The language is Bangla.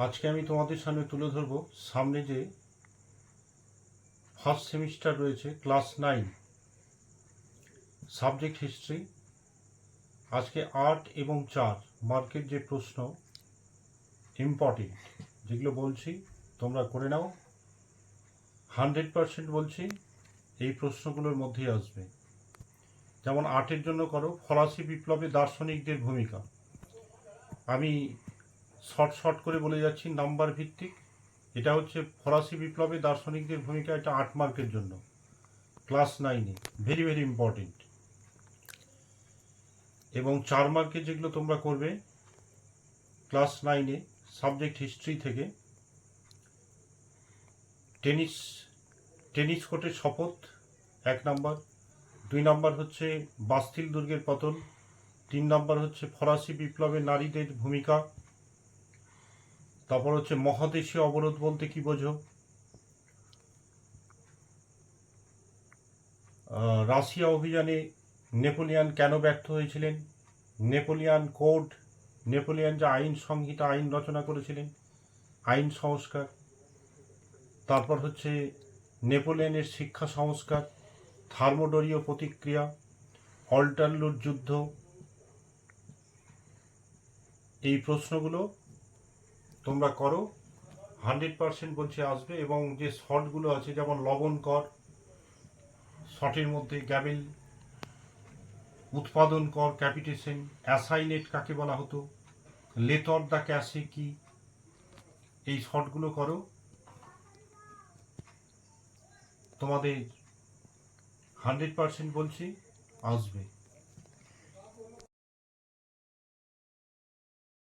আজকে আমি তোমাদের সামনে তুলে ধরব সামনে যে ফার্স্ট সেমিস্টার রয়েছে ক্লাস 9 সাবজেক্ট হিস্ট্রি। আজকে 8 এবং 4 মার্কের যে প্রশ্ন ইম্পর্টেন্ট যেগুলো বলছি তোমরা করে নাও। 100% বলছি এই প্রশ্নগুলোর মধ্যেই আসবে। যেমন 8-এর জন্য করো ফরাসি বিপ্লবে দার্শনিকদের ভূমিকা। আমি শর্ট করে বলে যাচ্ছি নাম্বার ভিত্তিক। এটা হচ্ছে ফরাসি বিপ্লবে দার্শনিকদের ভূমিকা, এটা 8 মার্কের জন্য ক্লাস 9-এ, ভেরি ভেরি ইম্পর্টেন্ট। এবং 4 মার্কে যেগুলো তোমরা করবে ক্লাস 9-এ সাবজেক্ট হিস্ট্রি থেকে, টেনিস কোর্টের শপথ 1 নাম্বার, 2 নাম্বার হচ্ছে বাস্তিল দুর্গের পতন, 3 নাম্বার হচ্ছে ফরাসি বিপ্লবে নারীদের ভূমিকা, তারপর হচ্ছে মহাদেশীয় অবরোধ বলতে কি বোঝো, রাশিয়া অভিযানে নেপোলিয়ান কেন ব্যর্থ হয়েছিলেন, নেপোলিয়ান কোড, নেপোলিয়ান যে আইন সংহিতা আইন রচনা করেছিলেন, আইন সংস্কার, তারপর হচ্ছে নেপোলিয়নের শিক্ষা সংস্কার, থার্মোডোরীয় প্রতিক্রিয়া, অল্টারলুর যুদ্ধ। এই প্রশ্নগুলো তোমরা করো, 100% বলছে আসবে। এবং যে শর্টগুলো আছে যেমন লবণ কর, শর্টের মধ্যে গ্যাবেল, উৎপাদন কর ক্যাপিটেশন, অ্যাসাইনেট কাকে বলা হতো, লেতর দ্য ক্যাশে কি, এই শর্টগুলো করো। তোমাদের 100% বলছি আসবে।